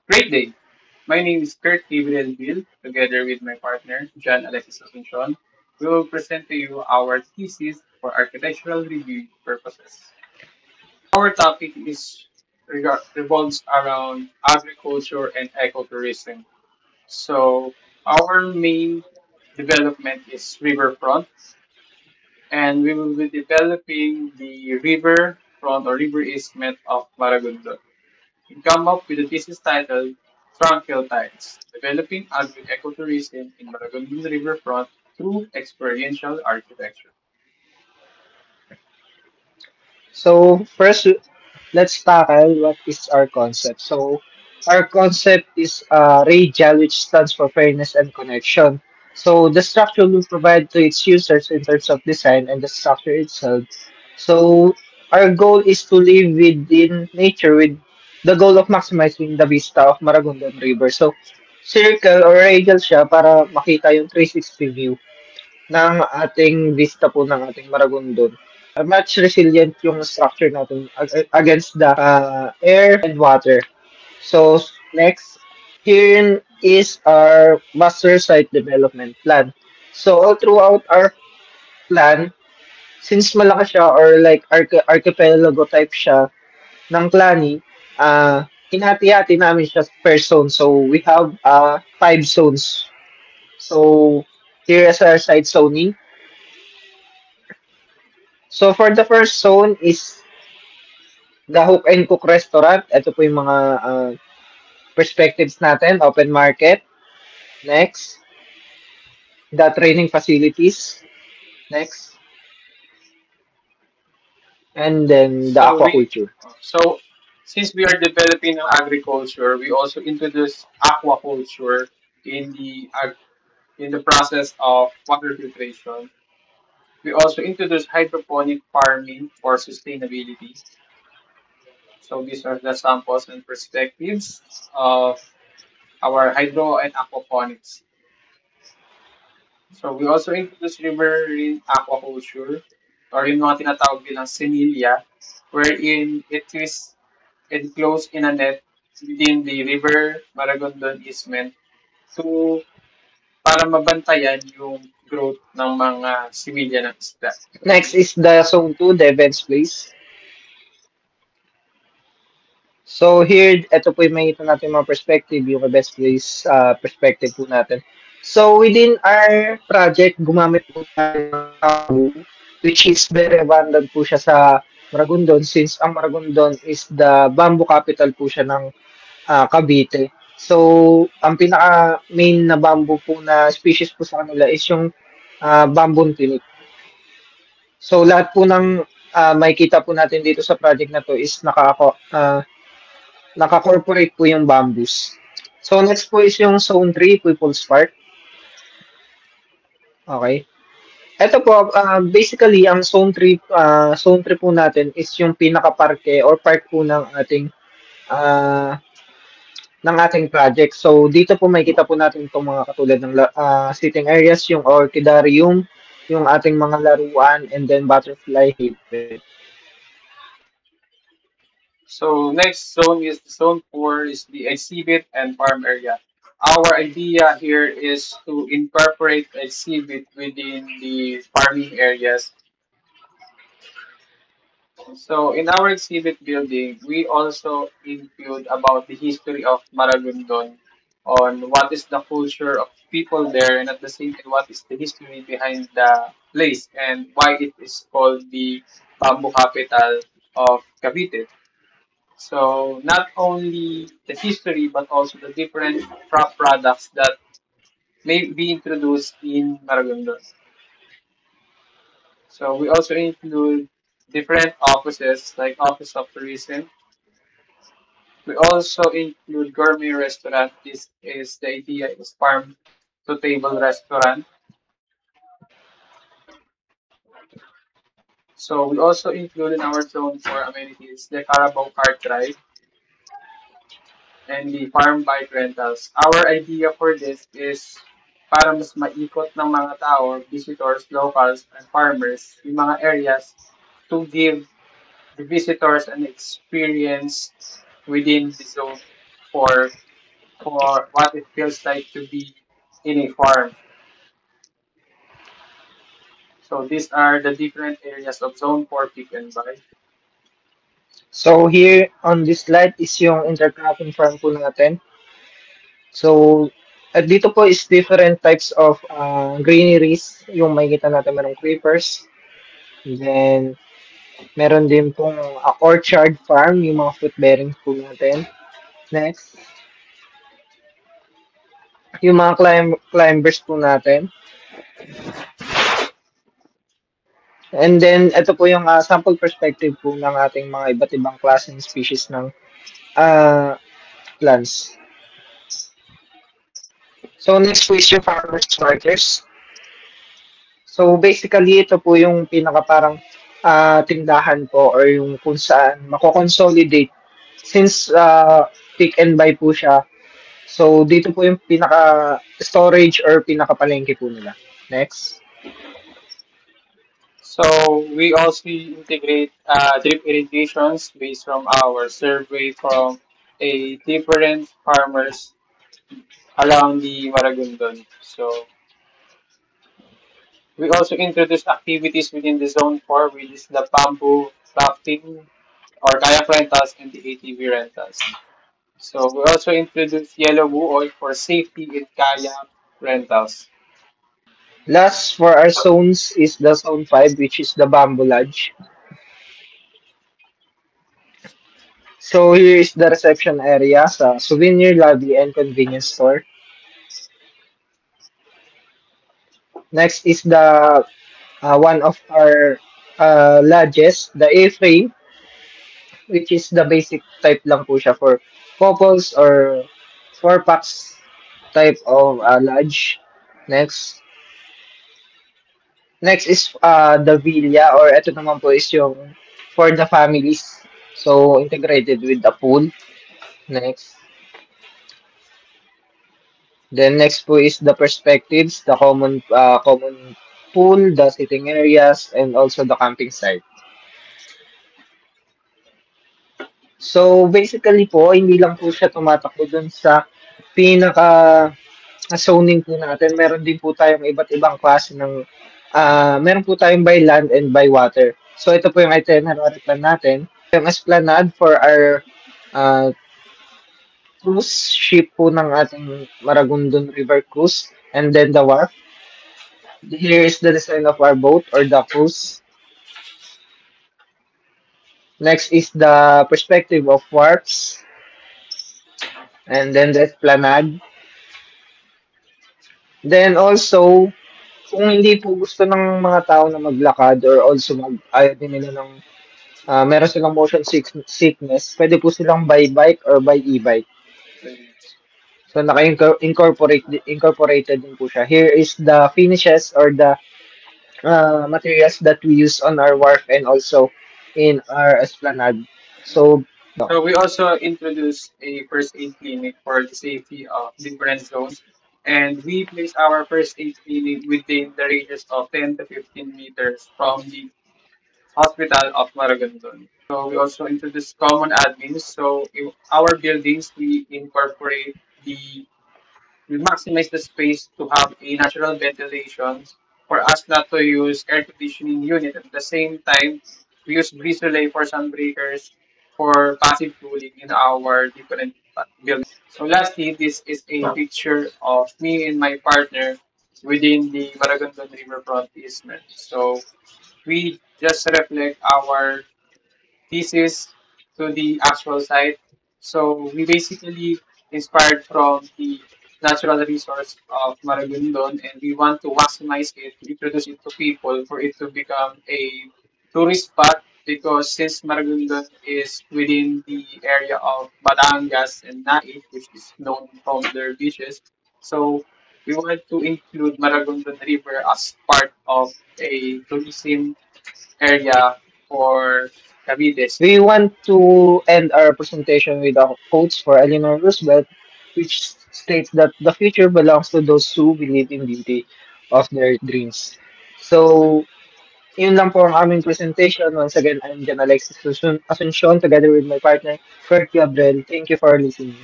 Great day. My name is Kurt Gabriel Bill, together with my partner, John Alexis Asuncion. We will present to you our thesis for architectural review purposes. Our topic revolves around agriculture and ecotourism. So, our main development is riverfront, and we will be developing the riverfront or river easement of Maragondon. We come up with a thesis titled Tranquil Tides, Developing Agri-Ecotourism in Maragondon Riverfront Through Experiential Architecture. So first, let's tackle what is our concept. So our concept is radial, which stands for fairness and connection. So the structure will provide to its users in terms of design and the structure itself. So our goal is to live within nature with the goal of maximizing the vista of Maragondon River. So circle or radial siya para makita yung 360 view ng ating vista po ng ating Maragondon. Much resilient yung structure natin against the air and water. So next, here is our master site development plan. So all throughout our plan, since malaki siya or like archipelago type siya ng planning, hinati-hati namin siya per zone. So we have 5 zones. So here is our site zoning. So for the first zone is the Hook and Cook Restaurant. Ito po yung mga perspectives natin. Open market. Next. The training facilities. Next. And then the So we aquaculture. so since we are developing agriculture, we also introduce aquaculture in in the process of water filtration. We also introduce hydroponic farming for sustainability. So these are the samples and perspectives of our hydro and aquaponics. So we also introduce riverine aquaculture or yung mga tinatawag bilang semilia wherein it is enclosed in a net within the river Maragondon Eastment to para mabantayan yung growth ng mga similya ng isda. Next is the zone 2, the events place. So here, ito po yung makita natin mga perspective, yung best place perspective po natin. So within our project, gumamit po tayo ng bamboo, which is very abundant po siya sa Maragondon since ang Maragondon is the bamboo capital po siya ng Cavite. So ang pinaka main na bamboo po na species po sa kanila is yung bamboo tinik. So lahat po ng makikita po natin dito sa project na to is naka-corporate po yung bamboos. So next po is yung Zone 3, People's Park. Okay. Ito po, basically, ang Zone 3 po natin is yung pinaka-parke or park po uh, ng ating project. So dito po makikita po natin itong mga katulad ng sitting areas, yung orchidarium, yung ating mga laruan, and then butterfly haven. So next zone is zone 4 is the exhibit and farm area. Our idea here is to incorporate exhibit within the farming areas. So in our exhibit building, we also include about the history of Maragondon on what is the culture of people there and at the same time what is the history behind the place and why it is called the bamboo capital of Cavite. So not only the history but also the different crop products that may be introduced in Maragondon. So we also include different offices like Office of Tourism. We also include gourmet restaurant. This is the idea is farm to table restaurant. So we also include in our zone for amenities the Carabao Cart Ride and the farm bike rentals. Our idea for this is para mas maikot ng mga tao, visitors, locals, and farmers yung mga areas to give the visitors an experience within the zone for what it feels like to be in a farm. So these are the different areas of Zone 4 pick and buy. So here on this slide is yung intercropping farm po natin. So at dito po is different types of greeneries. Yung makikita natin merong creepers. Then meron din pong orchard farm, yung mga fruit bearings po natin. Next, yung mga climbers po natin. And then, ito po yung sample perspective po ng ating mga iba't ibang klaseng species ng uh, plants. So, next po is yung farmers markers. So, basically, ito po yung pinaka parang tindahan po or yung kung saan mako-consolidate since pick and buy po siya. So, dito po yung pinaka storage or pinaka palengke po nila. Next. So we also integrate drip irrigations based from our survey from a different farmers around the Maragondon. So we also introduce activities within the Zone 4, which is the bamboo rafting or kayak rentals and the ATV rentals. So we also introduce yellow buoy for safety in kayak rentals. Last for our zones is the zone 5, which is the Bamboo Lodge. So here is the reception area sa souvenir lobby and convenience store. Next is the one of our lodges, the A-frame, which is the basic type lang po siya for couples or four packs type of lodge. Next. Next is the villa or ito naman po is yung for the families. So integrated with the pool. Next. Then next po is the perspectives, the common pool, the sitting areas, and also the camping site. So basically po, hindi lang po siya tumatakbo dun sa pinaka zoning po natin. Meron din po tayong iba't ibang klase ng meron po tayong by land and by water. So ito po yung itinerary plan natin. Yung esplanade for our uh, cruise ship po ng ating Maragondon River Cruise and then the wharf. Here is the design of our boat or the cruise. Next is the perspective of wharfs and then the esplanade. Then also, kung hindi po gusto ng mga tao na maglakad or also ayaw din nila ng meron silang sickness, pwede po silang by bike or by e-bike. So incorporated din po siya. Here is the finishes or the materials that we use on our wharf and also in our esplanade. So, So we also introduced a first aid clinic for the safety of different zones. And we place our first aid clinic within the radius of 10 to 15 meters from the Hospital of Maragondon. So we also introduced common admins. So in our buildings, we incorporate the we maximize the space to have a natural ventilation for us not to use air conditioning unit. At the same time, we use breeze relay for some breakers for passive cooling in our different buildings. So lastly, this is a picture of me and my partner within the Maragondon Riverfront Eastment. So we just reflect our thesis to the actual site. So we basically inspired from the natural resource of Maragondon and we want to maximize it, introduce it to people for it to become a tourist spot because since Maragondon is within the area of Batangas and Naik, which is known from their beaches, so we want to include Maragondon River as part of a tourism area for Cavite. we want to end our presentation with a quotes for Eleanor Roosevelt, which states that the future belongs to those who believe in beauty of their dreams. So, yun lang po ang aming presentation. Once again, I'm Jan Alexis Asuncion together with my partner, Kurt Gabriel. Thank you for listening.